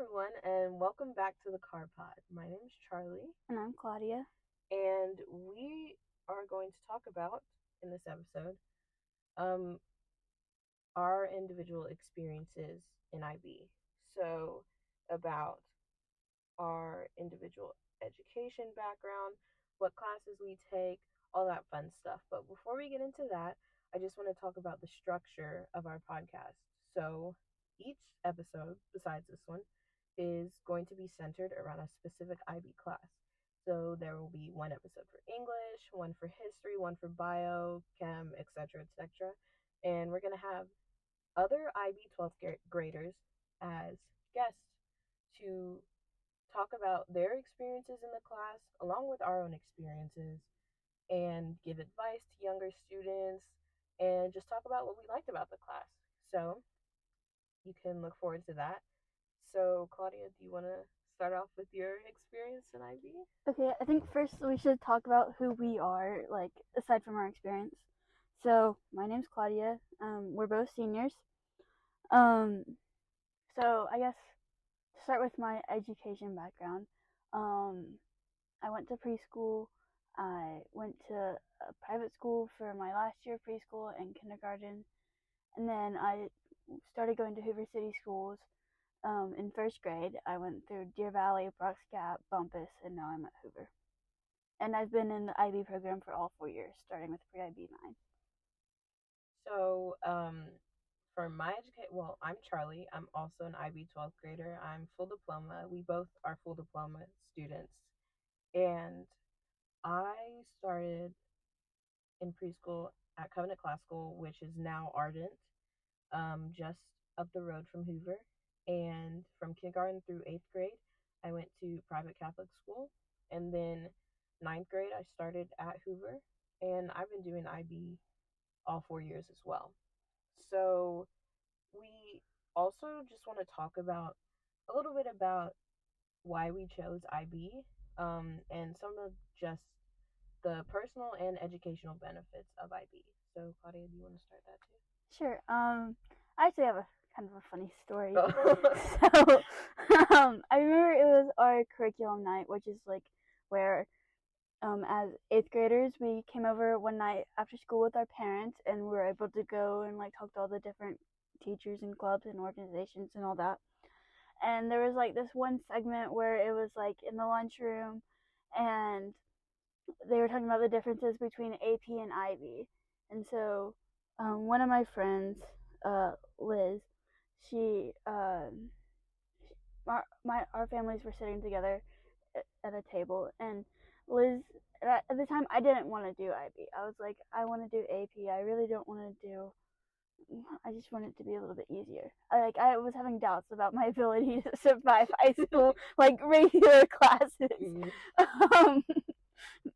everyone, and welcome back to the Car Pod. My name is Charlie, And I'm Claudia. and we are going to talk about in this episode um, our individual experiences in IB. So, about our individual education background, what classes we take, all that fun stuff. But before we get into that, I just want to talk about the structure of our podcast. So each episode, besides this one, is going to be centered around a specific IB class. So there will be one episode for English, one for history, one for bio, chem, etc., etc. And we're going to have other IB 12th graders as guests to talk about their experiences in the class along with our own experiences and give advice to younger students and just talk about what we liked about the class. So you can look forward to that. So, Claudia, do you want to start off with your experience in IB? Okay, I think first we should talk about who we are, like, aside from our experience. So, my name's Claudia. We're both seniors. Um, so, I guess to start with my education background, um, I went to preschool. I went to a private school for my last year of preschool and kindergarten. And then I started going to Hoover City Schools. In first grade, I went through Deer Valley, Brock's Gap, Bumpus, and now I'm at Hoover. And I've been in the IB program for all 4 years, starting with pre-IB 9. So, for my education, well, I'm Charlie. I'm also an IB 12th grader. I'm full diploma. We both are full diploma students. And I started in preschool at Covenant Class School, which is now Ardent, just up the road from Hoover. And from kindergarten through eighth grade, I went to private Catholic school. And then ninth grade, I started at Hoover. And I've been doing IB all 4 years as well. So we also just want to talk about a little bit about why we chose IB and some of just the personal and educational benefits of IB. So, Claudia, do you want to start that too? Sure. I actually have a kind of a funny story. Oh. So, I remember it was our curriculum night, which is like where, as eighth graders, we came over one night after school with our parents, and we were able to go and like talk to all the different teachers and clubs and organizations and all that. And there was like this one segment where it was like in the lunchroom, and they were talking about the differences between AP and IB. And so, one of my friends, Liz, she, our families were sitting together at a table, and Liz, at the time, I didn't want to do IB. I was like, I want to do AP. I really don't want to do. I just want it to be a little bit easier. I was having doubts about my ability to survive high school, like regular classes. Um,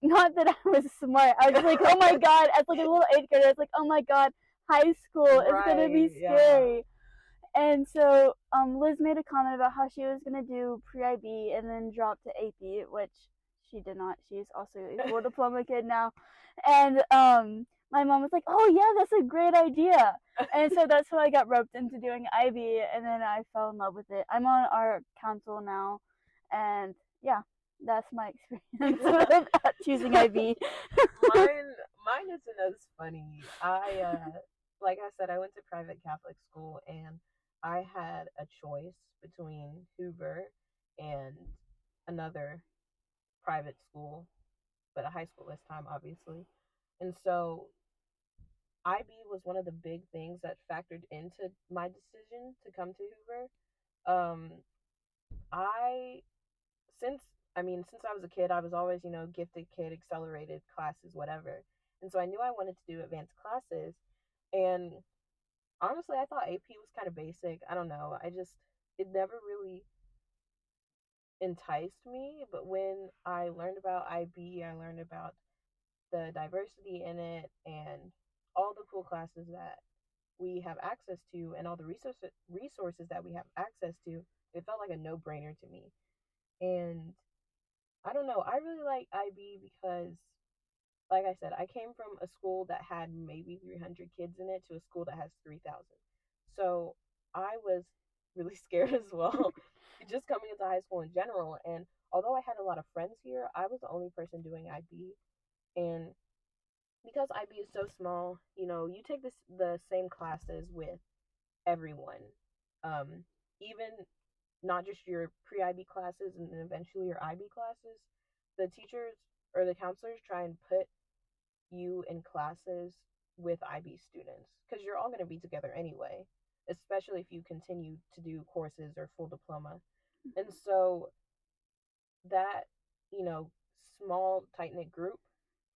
Not that I was smart. I was just like, oh my god, as like a little eighth grader, I was like, oh my god, high school is gonna be scary. Yeah. And so Liz made a comment about how she was gonna do pre-IB and then drop to AP, which she did not. She's also a full diploma kid now. And my mom was like, oh yeah, that's a great idea. And so that's how I got roped into doing IB, and then I fell in love with it. I'm on our council now, and yeah, that's my experience with choosing IB. mine isn't as funny. Like I said, I went to private Catholic school, and I had a choice between Hoover and another private school, but a high school this time, obviously. And so IB was one of the big things that factored into my decision to come to Hoover. Um, I since since I was a kid, I was always, gifted kid, accelerated classes, whatever. And so I knew I wanted to do advanced classes. And honestly, I thought AP was kind of basic. I don't know. It never really enticed me. But when I learned about IB, I learned about the diversity in it and all the cool classes that we have access to and all the resources that we have access to. It felt like a no-brainer to me. And I don't know. I really like IB because, like I said, I came from a school that had maybe 300 kids in it to a school that has 3,000. So I was really scared as well just coming into high school in general. And although I had a lot of friends here, I was the only person doing IB. And because IB is so small, you take the same classes with everyone. Even not just your pre IB classes and then eventually your IB classes. The teachers or the counselors try and put you in classes with IB students because you're all going to be together anyway, especially if you continue to do courses or full diploma. And so that, you know, small tight knit group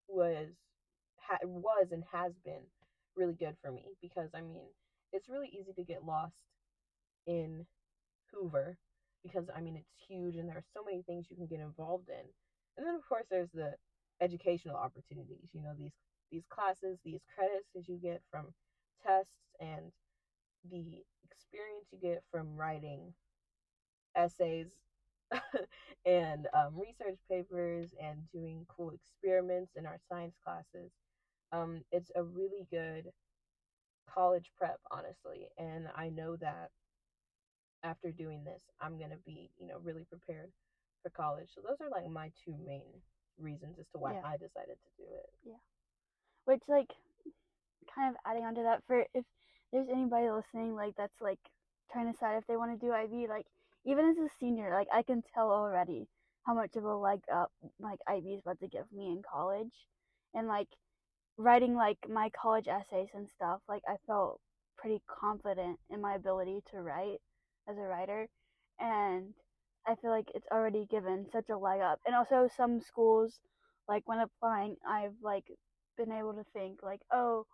was and has been really good for me because I mean, it's really easy to get lost in Hoover because I mean it's huge and there are so many things you can get involved in. And then of course there's the educational opportunities, these classes, these credits that you get from tests and the experience you get from writing essays and research papers and doing cool experiments in our science classes. It's a really good college prep, honestly, and I know that after doing this, I'm going to be, really prepared for college. So those are like my two main reasons as to why Yeah. I decided to do it. Yeah. Which, like, kind of adding on to that, for if there's anybody listening, like, that's, like, trying to decide if they want to do IB, like, even as a senior, like, I can tell already how much of a leg up, like, IB is about to give me in college. And, like, writing, like, my college essays and stuff, like, I felt pretty confident in my ability to write as a writer. And I feel like it's already given such a leg up. And also some schools, like, when applying, I've, like, been able to think, like, oh,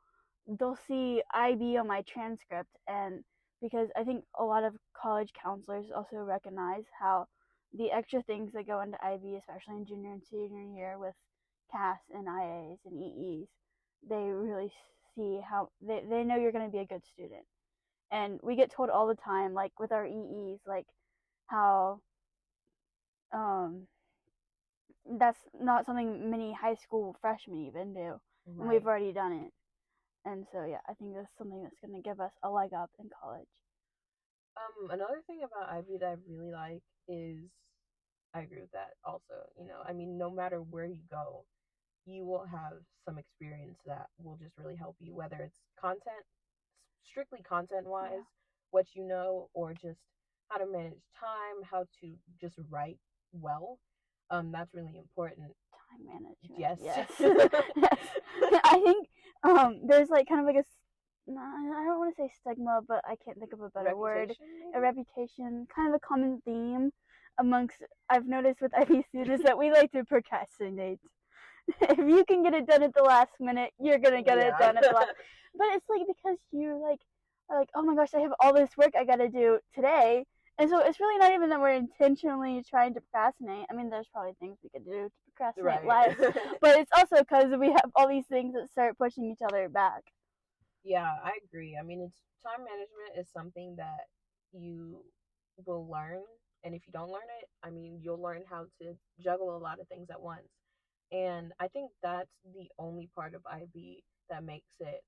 they'll see IB on my transcript. And because I think a lot of college counselors also recognize how the extra things that go into IB, especially in junior and senior year with CAS and IAs and EEs, they really see how they know you're going to be a good student. And we get told all the time, like with our EEs, like how um that's not something many high school freshmen even do, and we've already done it. And so yeah, I think that's something that's going to give us a leg up in college. Another thing about IB that I really like is I agree with that also. I mean, no matter where you go, you will have some experience that will just really help you, whether it's content, strictly content wise, Yeah. what you know, or just how to manage time, how to just write well. That's really important. Time management. Yes. Yes. I think there's like kind of like I don't want to say stigma, but I can't think of a better word. A reputation, kind of a common theme amongst, I've noticed with IB students that we like to procrastinate. If you can get it done at the last minute, you're gonna get it done at the last. But it's like because you like are like, oh my gosh, I have all this work I gotta do today, and so it's really not even that we're intentionally trying to procrastinate. I mean, there's probably things we could do to procrastinate less, but it's also because we have all these things that start pushing each other back. Yeah, I agree. I mean, it's time management is something that you will learn, and if you don't learn it, I mean, you'll learn how to juggle a lot of things at once. And I think that's the only part of IB that makes it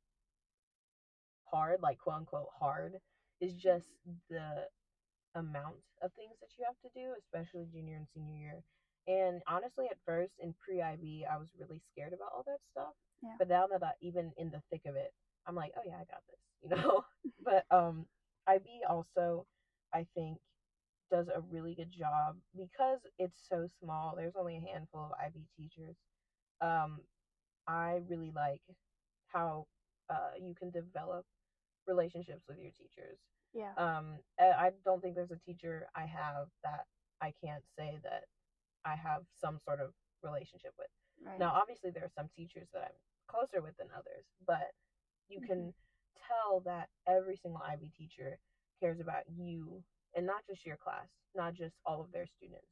hard, like quote unquote hard, is just the amount of things that you have to do, especially junior and senior year. And honestly, at first in pre IB, I was really scared about all that stuff. Yeah. But now that even in the thick of it, I'm like, oh yeah, I got this, But IB also, I think, does a really good job because it's so small. There's only a handful of IB teachers. Um, I really like how you can develop relationships with your teachers. Yeah. I don't think there's a teacher I have that I can't say that I have some sort of relationship with. Right. Now, obviously, there are some teachers that I'm closer with than others, but you can tell that every single IB teacher cares about you and not just your class, not just all of their students,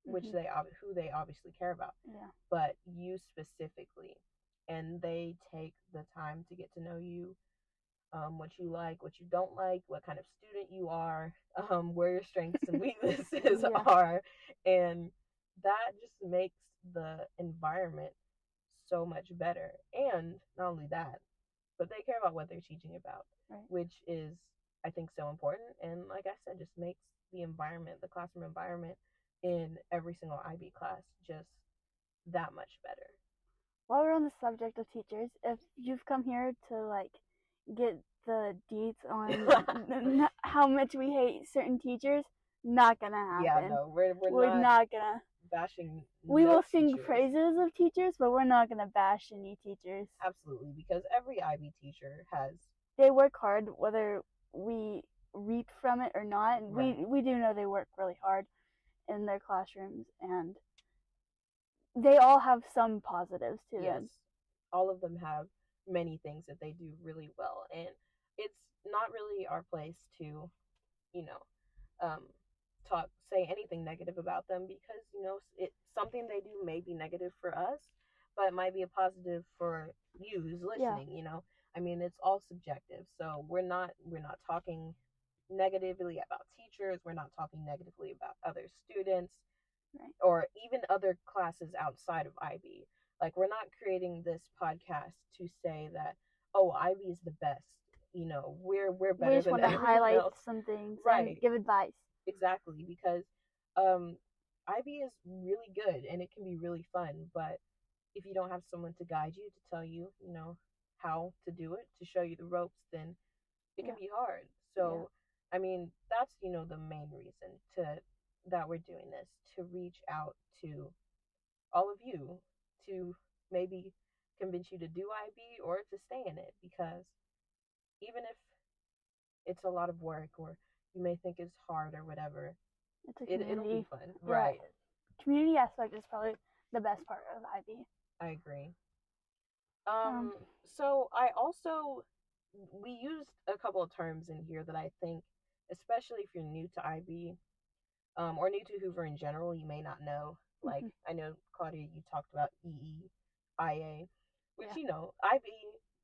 which who they obviously care about, but you specifically, and they take the time to get to know you, what you like, what you don't like, what kind of student you are, where your strengths and weaknesses are, and that just makes the environment so much better. And not only that, but they care about what they're teaching about, which is, I think, so important. And like I said, just makes the environment, the classroom environment in every single IB class just that much better. While we're on the subject of teachers, if you've come here to like get the deets on how much we hate certain teachers, not gonna happen. Yeah, no, we're not gonna bashing. We no will sing teachers. praises of teachers, but we're not gonna bash any teachers. Absolutely, because every IB teacher has. They work hard, whether we reap from it or not. Right. We do know they work really hard in their classrooms, and they all have some positives to Yes, them. all of them have many things that they do really well, and it's not really our place to, you know, say anything negative about them, because it's something they do may be negative for us, but it might be a positive for you who's listening. I mean, it's all subjective, so we're not talking negatively about teachers, we're not talking negatively about other students, right, or even other classes outside of IB. Like, we're not creating this podcast to say that, oh, IB is the best. We're better. We just want to highlight some things, right, and give advice. Exactly, because IB is really good and it can be really fun, but if you don't have someone to guide you, to tell you, how to do it, to show you the ropes, then it can be hard. So, I mean, that's, the main reason that we're doing this, to reach out to all of you, to maybe convince you to do IB or to stay in it, because even if it's a lot of work, or you may think it's hard or whatever, it'll be fun. Yeah. Right. Community aspect is probably the best part of IB. I agree. So we used a couple of terms in here that I think, especially if you're new to IB, or new to Hoover in general, you may not know. Like, I know, Claudia, you talked about EEIA, which, IB,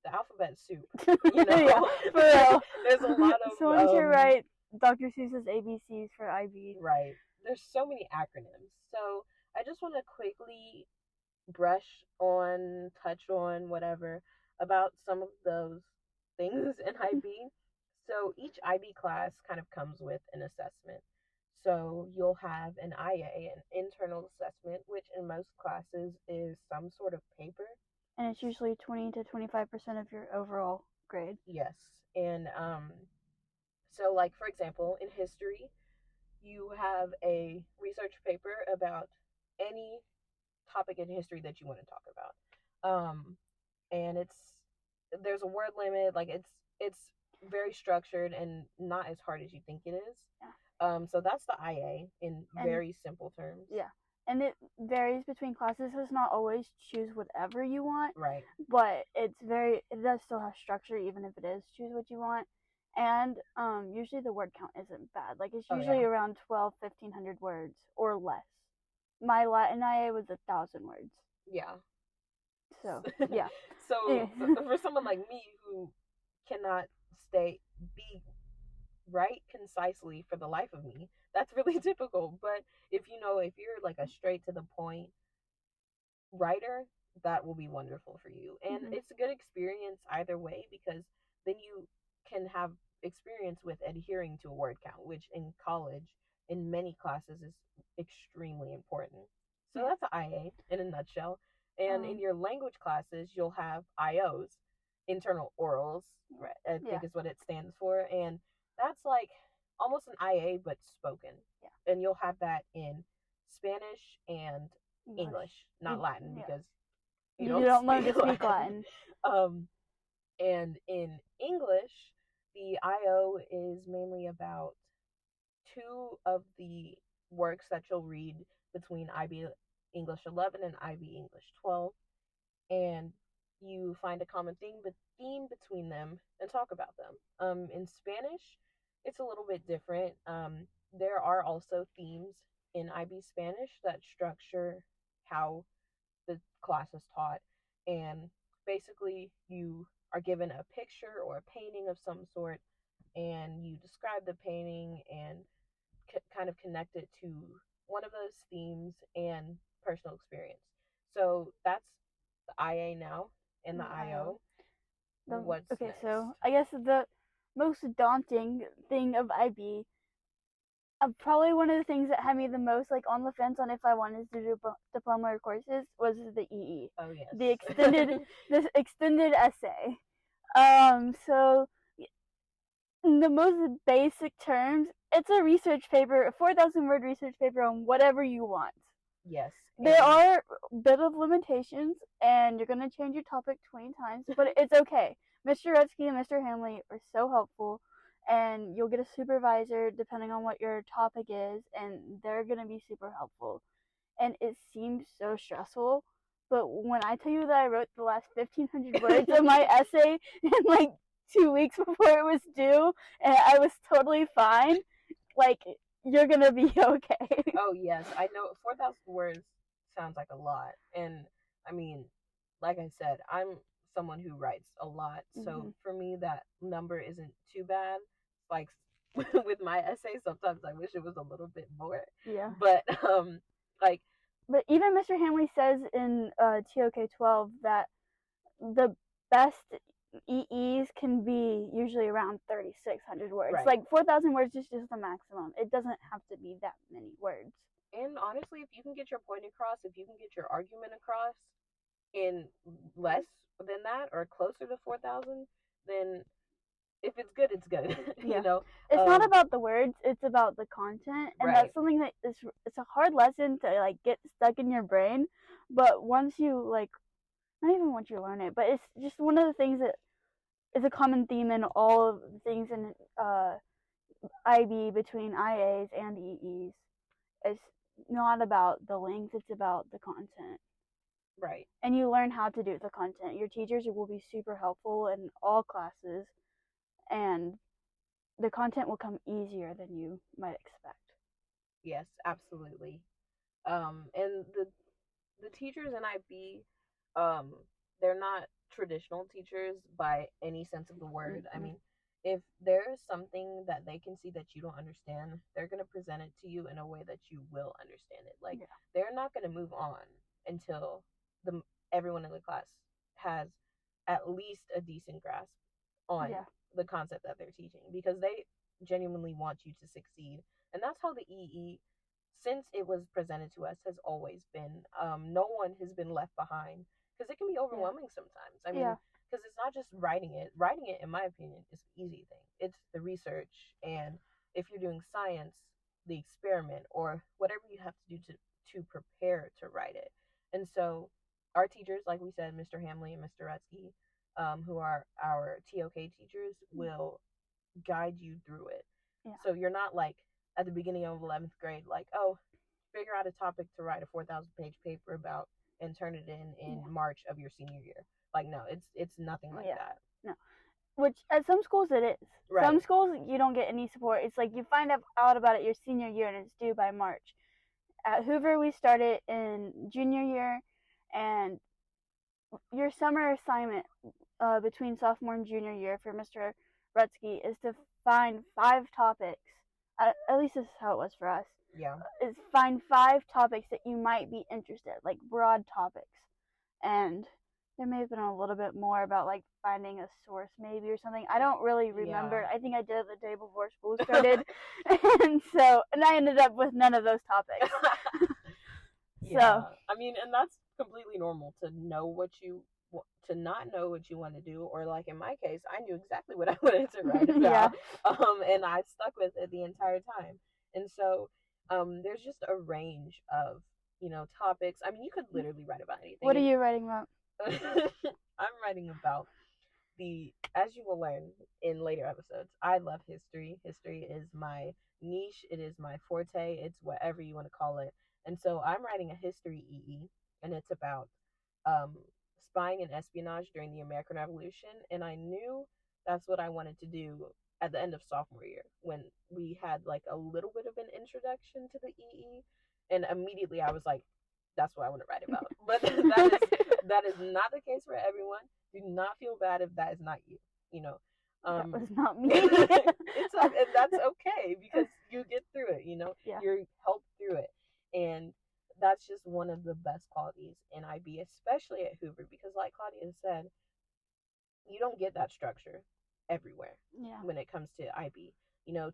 the alphabet soup. Yeah, for real. There's a lot of. Someone should write Dr. Seuss's ABCs for IB. Right. There's so many acronyms. So I just want to quickly touch on whatever about some of those things in IB. So each IB class kind of comes with an assessment. So you'll have an IA, an internal assessment, which in most classes is some sort of paper. And it's usually 20 to 25% of your overall grade. Yes. And so, like, for example, in history, you have a research paper about any topic in history that you want to talk about. And there's a word limit. Like, it's very structured and not as hard as you think it is. Yeah. So that's the IA in very simple terms. Yeah. And it varies between classes. It's not always choose whatever you want. Right. But it does still have structure, even if it is choose what you want. And usually the word count isn't bad. Like, it's usually around 1,500 words or less. My Latin IA was 1,000 words. Yeah. So, yeah. So for someone like me who cannot write concisely for the life of me, that's really difficult. But if you're like a straight to the point writer, that will be wonderful for you. And it's a good experience either way, because then you can have experience with adhering to a word count, which in college, in many classes, is extremely important. So that's an IA in a nutshell. And in your language classes, you'll have IOs, internal orals, right, I think is what it stands for. And that's like almost an IA, but spoken. Yeah. And you'll have that in Spanish and English, not Latin, because you don't learn to speak Latin. And in English, the IO is mainly about two of the works that you'll read between IB English 11 and IB English 12, and you find a common theme between them and talk about them. In Spanish, it's a little bit different. There are also themes in IB Spanish that structure how the class is taught, and basically you are given a picture or a painting of some sort, and you describe the painting and kind of connect it to one of those themes and personal experience. So that's the IA now and the IO. What's next? So I guess the most daunting thing of IB, Probably one of the things that had me the most like on the fence on if I wanted to do diploma or courses was the EE, Oh yes. the extended essay. So in the most basic terms, it's a research paper, a 4,000-word research paper on whatever you want. Yes. There are a bit of limitations, and you're going to change your topic 20 times, but it's okay. Mr. Rutsky and Mr. Hamley are so helpful, and you'll get a supervisor depending on what your topic is, and they're going to be super helpful. And it seems so stressful, but when I tell you that I wrote the last 1,500 words of my essay in like 2 weeks before it was due, and I was totally fine, like, you're going to be okay. Oh yes, I know 4,000 words sounds like a lot. And I mean, like I said, I'm someone who writes a lot. So for me that number isn't too bad. Like with my essay, sometimes I wish it was a little bit more. Yeah. But like But even Mr. Hamley says in TOK 12 that the best EEs can be usually around 3,600 words. Right. Like 4,000 words is just the maximum. It doesn't have to be that many words. And honestly, if you can get your point across, if you can get your argument across in less than that or closer to 4,000, then if it's good, it's good. Yeah. You know, it's not about the words; it's about the content, and Right. that's something that is it's a hard lesson to like get stuck in your brain. But once you like, not even once you learn it, but it's just one of the things that is a common theme in all of the things in IB between IAs and EEs. It's not about the length; it's about the content. Right. And you learn how to do the content. Your teachers will be super helpful in all classes, and the content will come easier than you might expect. Yes, absolutely. And the teachers in IB, they're not traditional teachers by any sense of the word. I mean, if there's something that they can see that you don't understand, they're going to present it to you in a way that you will understand it. Like, they're not going to move on until everyone in the class has at least a decent grasp on the concept that they're teaching, because they genuinely want you to succeed. And that's how the EE, since it was presented to us, has always been. No one has been left behind, because it can be overwhelming sometimes. I mean, because it's not just writing it. Writing it, in my opinion, is the easy thing. It's the research, and if you're doing science, the experiment, or whatever you have to do to prepare to write it. And so our teachers, like we said, Mr. Hamley and Mr. Rutsky, who are our TOK teachers, will guide you through it. Yeah. So you're not like at the beginning of 11th grade, like, oh, figure out a topic to write a 4,000-page paper about and turn it in March of your senior year. Like, no, it's nothing like that. No. Which at some schools it is. Right. Some schools you don't get any support. It's like you find out about it your senior year and it's due by March. At Hoover, we started in junior year, and your summer assignment between sophomore and junior year for Mr. Rutsky is to find 5 topics. At least this is how it was for us. Yeah. Is find 5 topics that you might be interested, like broad topics. And there may have been a little bit more about like finding a source maybe or something. I don't really remember. Yeah. I think I did it the day before school started. and I ended up with none of those topics. Yeah. So, I mean, and that's completely normal to not know what you want to do, or like in my case, I knew exactly what I wanted to write about. And I stuck with it the entire time. And so there's just a range of, topics. I mean, you could literally write about anything. What are you writing about? I'm writing about as you will learn in later episodes, I love history. History is my niche. It is my forte. It's whatever you want to call it. And so I'm writing a history EE, and it's about spying and espionage during the American Revolution. And I knew that's what I wanted to do at the end of sophomore year, when we had like a little bit of an introduction to the EE. And immediately I was like, that's what I want to write about. But that is not the case for everyone. Do not feel bad if that is not you. That was not me. And that's okay, because you get through it. Yeah. You're helped through it, and that's just one of the best qualities in IB, especially at Hoover, because like Claudia said, you don't get that structure everywhere. Yeah. When it comes to IB,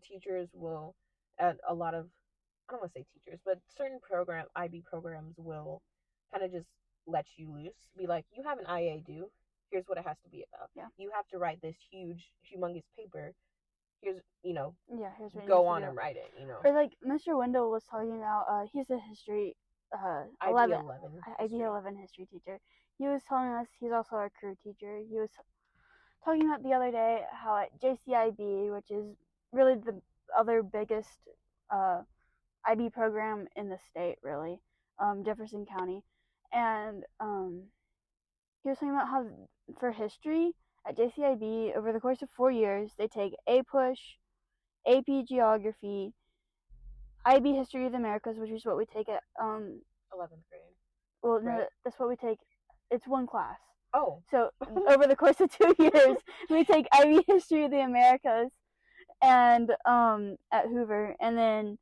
teachers will, a lot of, I don't want to say teachers, but certain IB programs will kind of just let you loose, be like, you have an IA due. Here's what it has to be about. Yeah. You have to write this huge, humongous paper. Here's, Here's what go on and write it. Or like Mr. Wendell was talking about. He's a history IB 11 history teacher. He was telling us he's also our crew teacher. He was talking about the other day how at JCIB, which is really the other biggest IB program in the state, really, Jefferson County, and he was talking about how for history at JCIB over the course of 4 years they take APUSH, AP Geography, IB History of the Americas, which is what we take at 11th grade. Well, right? No, that's what we take. It's one class. Oh. So over the course of 2 years, we take IB History of the Americas, and at Hoover, and then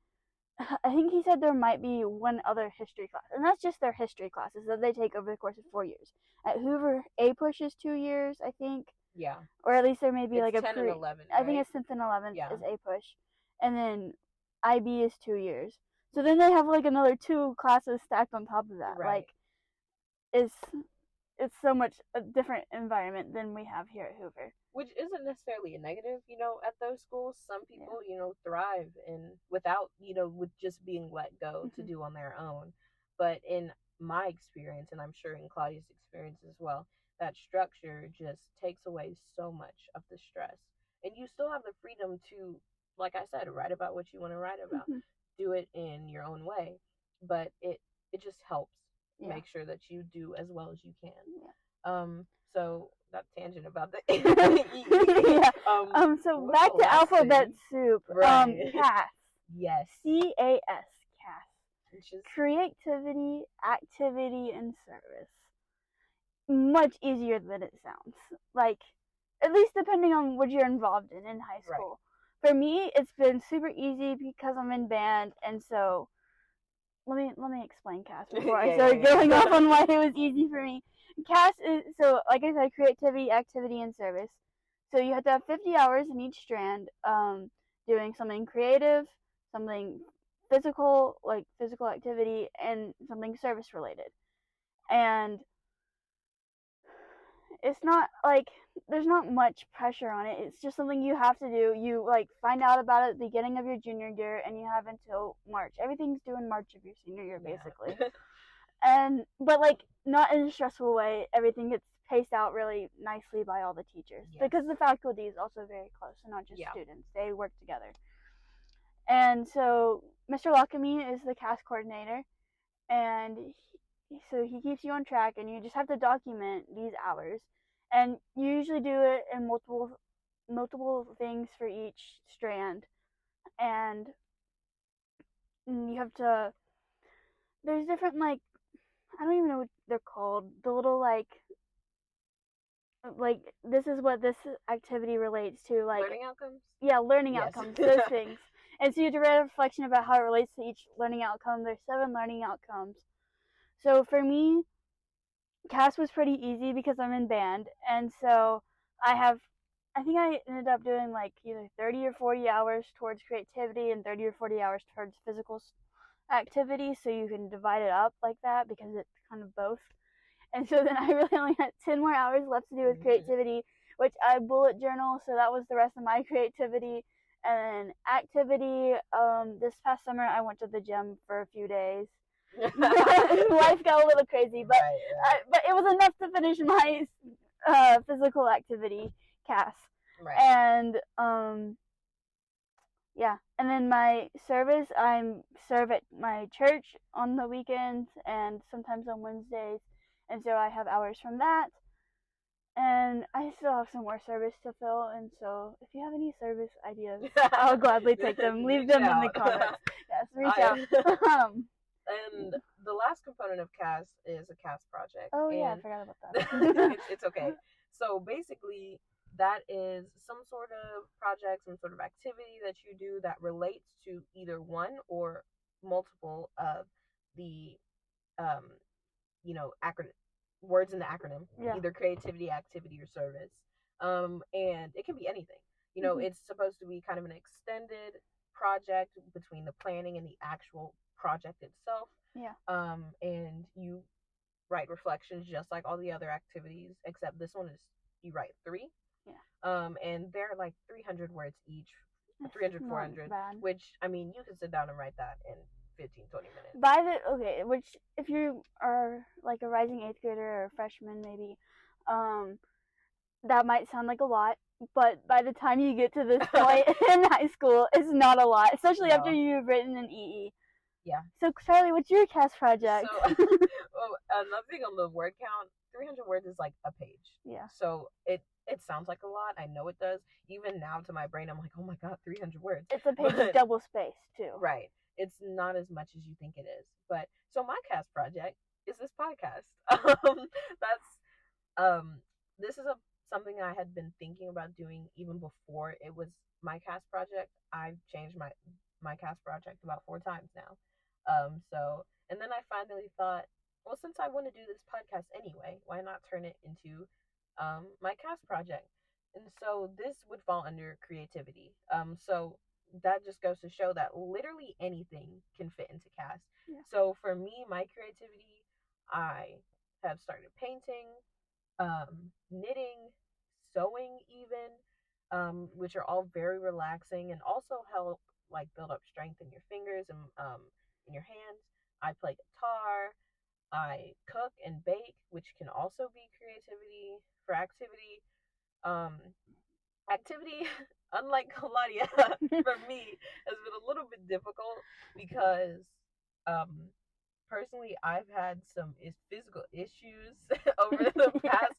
I think he said there might be one other history class, and that's just their history classes that they take over the course of 4 years. At Hoover, APUSH is 2 years, I think. Yeah. Or at least there may be it's like a 10 and 11. Right? I think it's 10th and 11th is APUSH, and then IB is 2 years. So then they have like another 2 classes stacked on top of that. Right. Like, it's so much a different environment than we have here at Hoover. Which isn't necessarily a negative, at those schools. Some people, thrive without, with just being let go to do on their own. But in my experience, and I'm sure in Claudia's experience as well, that structure just takes away so much of the stress. And you still have the freedom to, like I said, write about what you want to write about. Do it in your own way. But it just helps make sure that you do as well as you can. Yeah. So that tangent about the so back to alphabet soup. Right. CAS. Yes. CAS. CAS. Creativity, activity, and service. Much easier than it sounds. Like, at least depending on what you're involved in high school. Right. For me, it's been super easy because I'm in band, and so let me explain CAS before I start going off on why it was easy for me. CAS is, so like I said, creativity, activity, and service. So you have to have 50 hours in each strand, doing something creative, something physical, like physical activity, and something service related. And it's not like there's not much pressure on it. It's just something you have to do. You like find out about it at the beginning of your junior year, and you have until March. Everything's due in March of your senior year, basically. But like not in a stressful way. Everything gets paced out really nicely by all the teachers because the faculty is also very close, and not just students. They work together. And so Mr. Lockamy is the CAS coordinator, and so he keeps you on track, and you just have to document these hours, and you usually do it in multiple things for each strand, and you have to, there's different, like, I don't even know what they're called, the little like this is what this activity relates to, like learning outcomes. Learning outcomes, those things. And so you have to write a reflection about how it relates to each learning outcome. There's 7 learning outcomes. So for me, CAS was pretty easy because I'm in band, and so I think I ended up doing like either 30 or 40 hours towards creativity and 30 or 40 hours towards physical activity, so you can divide it up like that because it's kind of both. And so then I really only had 10 more hours left to do with creativity, which I bullet journal, so that was the rest of my creativity. And then activity, this past summer I went to the gym for a few days. Life got a little crazy, but but it was enough to finish my physical activity CAS. Right. And and then my service, I serve at my church on the weekends and sometimes on Wednesdays, and so I have hours from that. And I still have some more service to fill, and so if you have any service ideas, I'll gladly take them. Leave them in the comments. Yes, reach out. And the last component of CAS is a CAS project. Oh, yeah, I forgot about that. It's okay. So basically, that is some sort of project, some sort of activity that you do that relates to either one or multiple of the, words in the acronym, either creativity, activity, or service. And it can be anything. It's supposed to be kind of an extended project, between the planning and the actual project itself. Yeah. And you write reflections just like all the other activities, except this one is you write 3. Yeah. And they're like 300 words each, That's 300, not 400, bad. which, I mean, you can sit down and write that in 15, 20 minutes. Which if you are like a rising 8th grader or a freshman maybe, that might sound like a lot, but by the time you get to this point in high school, it's not a lot, especially after you've written an EE. Yeah. So Charlie, what's your CAS project? So, another thing on the word count, 300 words is like a page. Yeah. So it sounds like a lot. I know it does. Even now to my brain, I'm like, oh my god, 300 words. It's a page double space too. Right. It's not as much as you think it is. But so my CAS project is this podcast. This is something I had been thinking about doing even before it was my CAS project. I've changed my CAS project about 4 times now. And then I finally thought, well, since I want to do this podcast anyway, why not turn it into my CAS project? And so this would fall under creativity. So that just goes to show that literally anything can fit into CAS. Yeah. So for me, my creativity, I have started painting, knitting, sewing even, which are all very relaxing and also help like build up strength in your fingers and in your hands. I play guitar. I cook and bake, which can also be creativity. For activity, unlike Claudia, for me has been a little bit difficult because personally I've had some physical issues over the past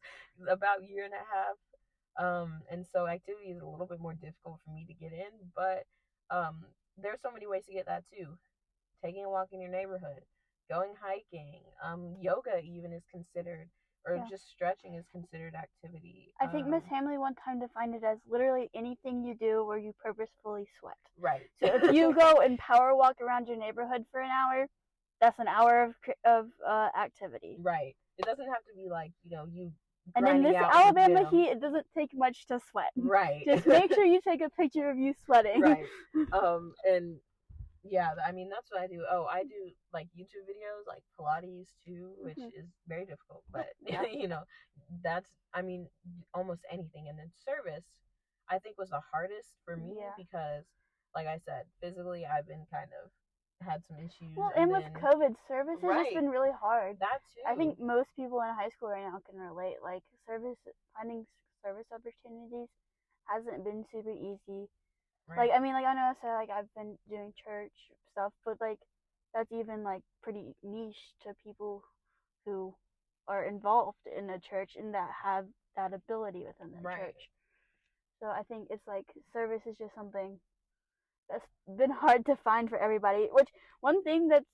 about year and a half. And so activity is a little bit more difficult for me to get in, but there's so many ways to get that too. Taking a walk in your neighborhood, going hiking, yoga even is considered, or just stretching is considered activity. I think Miss Hamley one time defined it as literally anything you do where you purposefully sweat. Right. So if you go and power walk around your neighborhood for an hour, that's an hour of activity. Right. It doesn't have to be like, you. And in this Alabama heat, it doesn't take much to sweat. Right. Just make sure you take a picture of you sweating. Right. And yeah, I mean, that's what I do. Oh, I do like YouTube videos, like Pilates too, which is very difficult, but that's, I mean, almost anything. And then service, I think, was the hardest for me because, like I said, physically I've been kind of had some issues. Well, and with COVID, service has just been really hard. That too. I think most people in high school right now can relate. Like finding service opportunities hasn't been super easy. Right. Like, I mean, like, I know I said, like, I've been doing church stuff, but, like, that's even, like, pretty niche to people who are involved in a church and that have that ability within the church. So I think it's, like, service is just something that's been hard to find for everybody, which one thing that's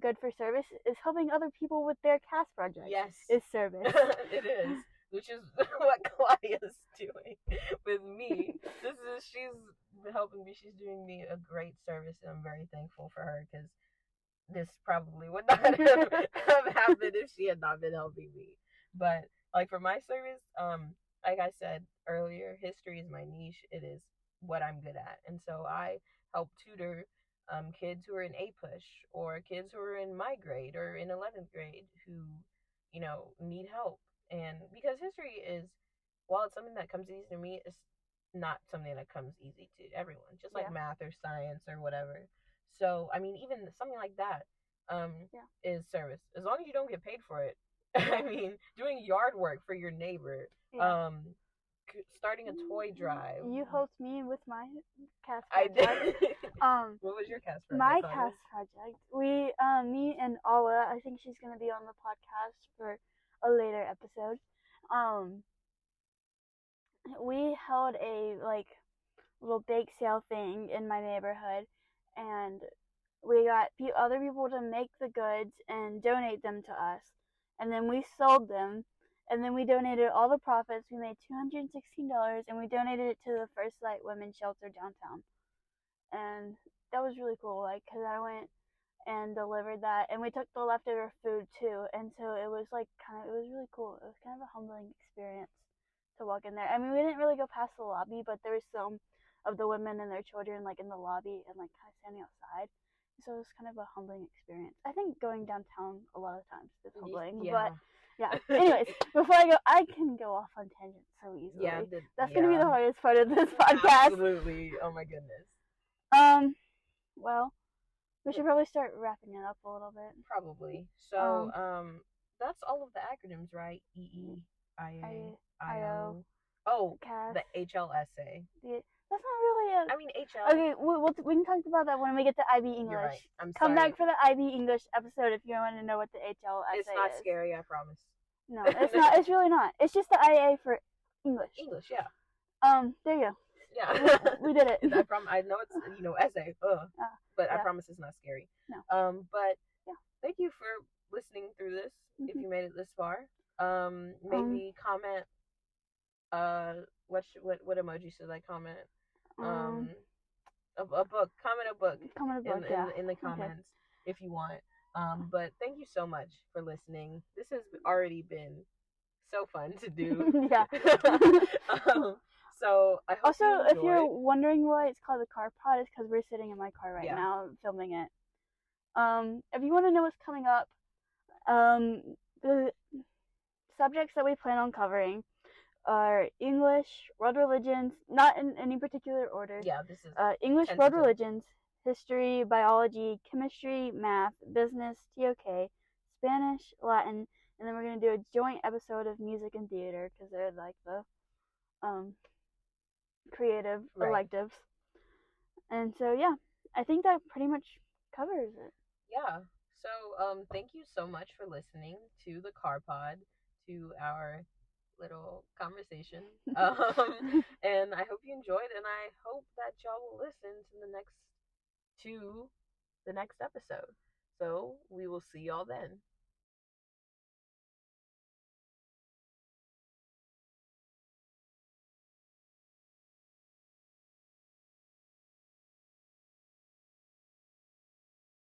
good for service is helping other people with their CAS project. Yes. Is service. It is. Which is what Claudia's doing with me. She's helping me. She's doing me a great service, and I'm very thankful for her because this probably would not have happened if she had not been helping me. But like for my service, like I said earlier, history is my niche. It is what I'm good at, and so I help tutor kids who are in APUSH or kids who are in my grade or in 11th grade who need help. And because history is, while it's something that comes easy to me, it's not something that comes easy to everyone, just like math or science or whatever. So, I mean, even something like that is service. As long as you don't get paid for it. I mean, doing yard work for your neighbor, starting a toy drive. You helped me with my CAS project. I did. What was your CAS project? My CAS project. We, me and Ala, I think she's going to be on the podcast for a later episode. We held a like little bake sale thing in my neighborhood, and we got other people to make the goods and donate them to us, and then we sold them, and then we donated all the profits. We made $216, and we donated it to the First Light Women's Shelter downtown, and that was really cool. Like, cause I went and delivered that, and we took the leftover food too, and so it was like it was really cool. It was kind of a humbling experience to walk in there. I mean, we didn't really go past the lobby, but there was some of the women and their children like in the lobby and like kind of standing outside. So it was kind of a humbling experience. I think going downtown a lot of times is humbling, Yeah. but yeah. Anyways, before I go, I can go off on tangents so easily. Yeah, that's gonna be the hardest part of this podcast. Absolutely. Oh my goodness. Well, we should probably start wrapping it up a little bit. Probably. So, that's all of the acronyms, right? EEIA, Oh, CAS. the HLSA. That's not really a. I mean, HL. Okay, we can talk about that when we get to IB English. You're right. I'm Come sorry. back for the IB English episode if you want to know what the HLSA is. It's not scary, I promise. No, it's not. It's really not. It's just the IA for English. English, yeah. There you go. Yeah. we did it. I know it's, essay, but I promise it's not scary. No. But yeah. Thank you for listening through this. Mm-hmm. If you made it this far, maybe comment. What emoji should I comment? A book. Comment a book. Comment a book. In the comments if you want. But thank you so much for listening. This has already been so fun to do. Yeah. So I hope also, you if you're wondering why it's called the Car Pod, it's because we're sitting in my car right now filming it. If you want to know what's coming up, the subjects that we plan on covering are English, world religions, not in any particular order. Yeah, this is English, world religions, history, biology, chemistry, math, business, TOK, Spanish, Latin, and then we're gonna do a joint episode of music and theater because they're like the creative electives. And so yeah, I think that pretty much covers it. Yeah. So thank you so much for listening to the Car Pod, to our little conversation. And I hope you enjoyed, and I hope that y'all will listen to the next episode. So we will see y'all then.